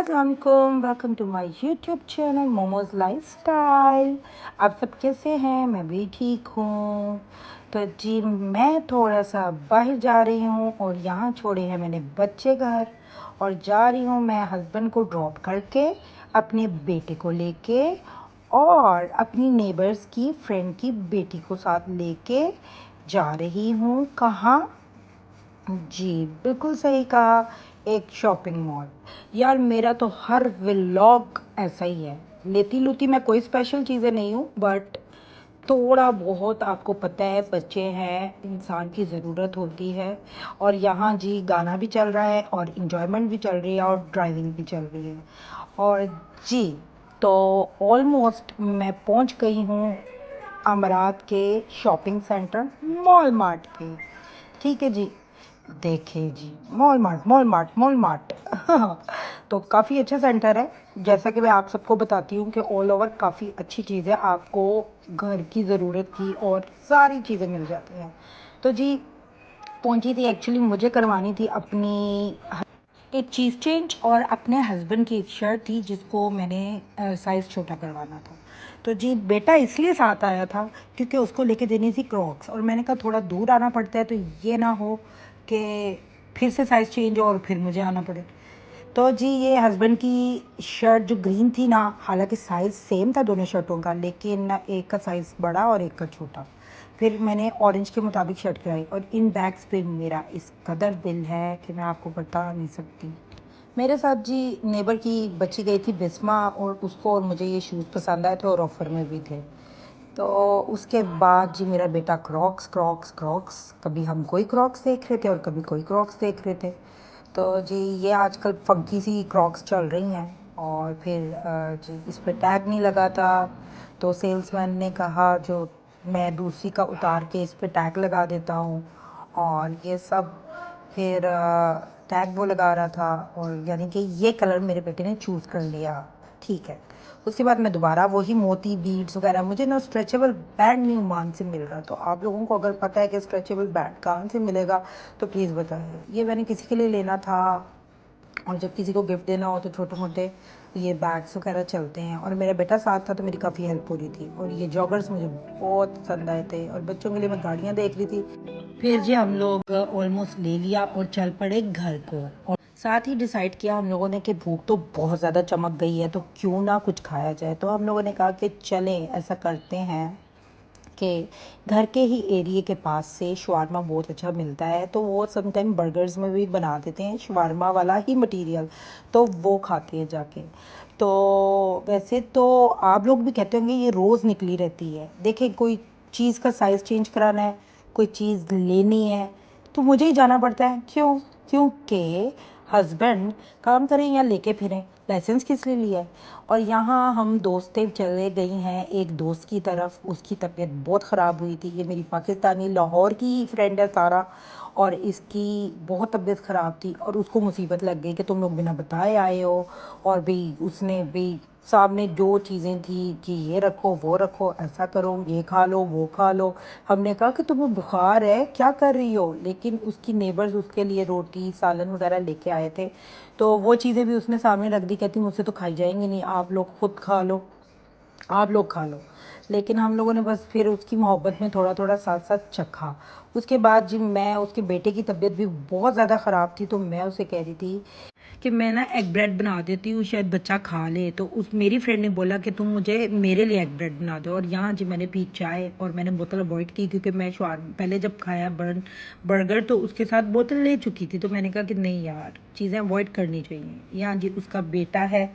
अस्सलामुअलैकुम, welcome to my YouTube channel momos lifestyle. आप सब कैसे हैं? मैं भी ठीक हूँ। तो जी मैं थोड़ा सा बाहर जा रही हूँ और यहाँ छोड़े हैं मैंने बच्चे घर, और जा रही हूँ मैं हस्बैंड को ड्रॉप करके अपने बेटे को लेके, और अपनी नेबर्स की फ्रेंड की बेटी को साथ लेके जा रही हूँ। कहाँ? जी, बिल्कुल सही कहा, एक शॉपिंग मॉल। यार मेरा तो हर व्लॉग ऐसा ही है। लेती-लूती मैं कोई स्पेशल चीज़ें नहीं हूँ, बट थोड़ा बहुत आपको पता है, बच्चे हैं, इंसान की ज़रूरत होती है। और यहाँ जी गाना भी चल रहा है और एन्जॉयमेंट भी चल रही है और ड्राइविंग भी चल रही है। और जी, तो ऑलमोस्ट मैं पहुँच गई हूँ अमरात के शॉपिंग सेंटर मॉल मार्ट पे। ठीक है जी। देखिए जी, मॉल मार्ट तो काफ़ी अच्छा सेंटर है। जैसा कि मैं आप सबको बताती हूँ कि ऑल ओवर काफ़ी अच्छी चीज़ है, आपको घर की ज़रूरत की और सारी चीज़ें मिल जाती हैं। तो जी पहुंची थी, एक्चुअली मुझे करवानी थी अपनी एक चीज़ चेंज, और अपने हस्बैंड की एक शर्ट थी जिसको मैंने साइज़ छोटा करवाना था। तो जी बेटा इसलिए साथ आया था क्योंकि उसको लेके देनी थी क्रॉक्स, और मैंने कहा थोड़ा दूर आना पड़ता है तो ये ना हो कि फिर से साइज़ चेंज हो और फिर मुझे आना पड़े। तो जी ये हस्बैंड की शर्ट जो ग्रीन थी ना, हालांकि साइज़ सेम था दोनों शर्टों का, लेकिन एक का साइज़ बड़ा और एक का छोटा। फिर मैंने ऑरेंज के मुताबिक शर्ट कराई, और इन बैग्स पे मेरा इस कदर दिल है कि मैं आपको बता नहीं सकती। मेरे साथ जी नेबर की बच्ची गई थी बिस्मा, और उसको और मुझे ये शूज़ पसंद आए थे और ऑफ़र में भी थे। तो उसके बाद जी मेरा बेटा क्रॉक्स क्रॉक्स क्रॉक्स, कभी हम कोई क्रॉक्स देख रहे थे और कभी कोई क्रॉक्स देख रहे थे। तो जी ये आजकल फंकी सी क्रॉक्स चल रही हैं, और फिर जी इस पर टैग नहीं लगा था, तो सेल्समैन ने कहा जो मैं दूसरी का उतार के इस पर टैग लगा देता हूँ, और ये सब। फिर टैग वो लगा रहा था, और यानी कि ये कलर मेरे बेटे ने चूज़ कर लिया। ठीक है। उसके बाद मैं दोबारा वही मोती बीड्स वगैरह, मुझे ना स्ट्रेचेबल बैंड नहीं मान से मिल रहा। तो आप लोगों को अगर पता है कि स्ट्रेचेबल बैंड कहाँ से मिलेगा तो प्लीज़ बताइए। ये मैंने किसी के लिए लेना था, और जब किसी को गिफ्ट देना हो तो छोटे मोटे ये बैग्स वगैरह चलते हैं। और मेरा बेटा साथ था तो मेरी काफ़ी हेल्प हो रही थी, और ये जॉगर्स मुझे बहुत पसंद आए थे, और बच्चों के लिए मैं गाड़ियाँ देख रही थी। फिर जी हम लोग ऑलमोस्ट ले लिया और चल पड़े घर को, और साथ ही डिसाइड किया हम लोगों ने कि भूख तो बहुत ज़्यादा चमक गई है, तो क्यों ना कुछ खाया जाए। तो हम लोगों ने कहा कि चलें ऐसा करते हैं कि घर के ही एरिए के पास से शवारमा बहुत अच्छा मिलता है, तो वो समटाइम बर्गर्स में भी बना देते हैं शवारमा वाला ही मटेरियल, तो वो खाते हैं जाके। तो वैसे तो आप लोग भी कहते होंगे ये रोज़ निकली रहती है। देखिए कोई चीज़ का साइज़ चेंज कराना है, कोई चीज़ लेनी है, तो मुझे ही जाना पड़ता है। क्यों? क्योंकि हस्बैंड काम करें या लेके फिरें, लाइसेंस किस लिए लिया है। और यहाँ हम दोस्तें चले गई हैं एक दोस्त की तरफ, उसकी तबीयत बहुत ख़राब हुई थी। ये मेरी पाकिस्तानी लाहौर की ही फ्रेंड है सारा, और इसकी बहुत तबीयत ख़राब थी, और उसको मुसीबत लग गई कि तुम लोग बिना बताए आए हो। और भी उसने भी सामने जो चीज़ें थी कि ये रखो वो रखो, ऐसा करो, ये खा लो वो खा लो। हमने कहा कि तुम्हें बुखार है, क्या कर रही हो, लेकिन उसकी नेबर्स उसके लिए रोटी सालन वगैरह लेके आए थे, तो वो चीज़ें भी उसने सामने रख दी। कहती मुझसे तो खाई जाएंगी नहीं, आप लोग खुद खा लो, आप लोग खा लो। लेकिन हम लोगों ने बस फिर उसकी मोहब्बत में थोड़ा थोड़ा साथ साथ चखा। उसके बाद जी मैं, उसके बेटे की तबीयत भी बहुत ज़्यादा ख़राब थी, तो मैं उसे कह रही थी कि मैं ना एग ब्रेड बना देती हूँ, शायद बच्चा खा ले। तो उस मेरी फ्रेंड ने बोला कि तुम मुझे मेरे लिए एग ब्रेड बना दो, और यहाँ जी मैंने पी चाय, और मैंने बोतल अवॉइड की क्योंकि मैं पहले जब खाया बर्गर तो उसके साथ बोतल ले चुकी थी, तो मैंने कहा कि नहीं यार, चीज़ें अवॉइड करनी चाहिए। यहाँ जी उसका बेटा है,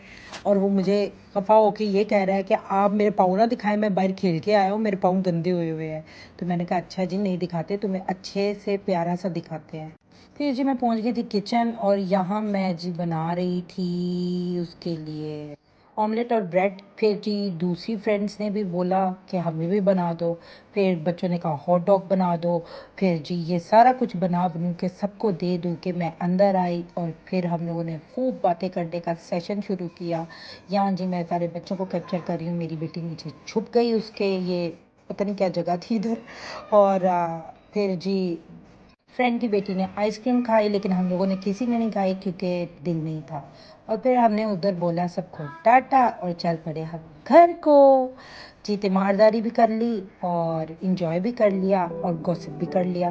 और वो मुझे खफा होके ये कह रहा है कि आप मेरे पाँव ना दिखाएं, मैं बाहर खेल के आया हूँ, मेरे पाँव गंदे हुए हुए हैं। तो मैंने कहा अच्छा जी नहीं दिखाते, तुम्हें अच्छे से प्यारा सा दिखाते हैं। फिर जी मैं पहुंच गई थी किचन, और यहाँ मैं जी बना रही थी उसके लिए ऑमलेट और ब्रेड। फिर जी दूसरी फ्रेंड्स ने भी बोला कि हमें भी बना दो। फिर बच्चों ने कहा हॉट डॉग बना दो। फिर जी ये सारा कुछ बना बनू के सबको दे दूँ के मैं अंदर आई, और फिर हम लोगों ने खूब बातें करने का सेशन शुरू किया। यहाँ जी मैं सारे बच्चों को कैप्चर कर रही हूँ, मेरी बेटी नीचे छुप गई उसके, ये पता नहीं क्या जगह थी इधर। और फिर जी फ्रेंड की बेटी ने आइसक्रीम खाई, लेकिन हम लोगों ने किसी ने नहीं खाई क्योंकि दिल नहीं था। और फिर हमने उधर बोला सबको टाटा और चल पड़े हम घर को। जी तीमारदारी भी कर ली और इंजॉय भी कर लिया और गॉसिप भी कर लिया।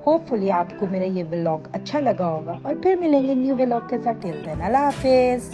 होपफुली आपको मेरा ये व्लॉग अच्छा लगा होगा और फिर मिलेंगे न्यू व्लॉग के साथ। टिल देन अल्लाह हाफिज़।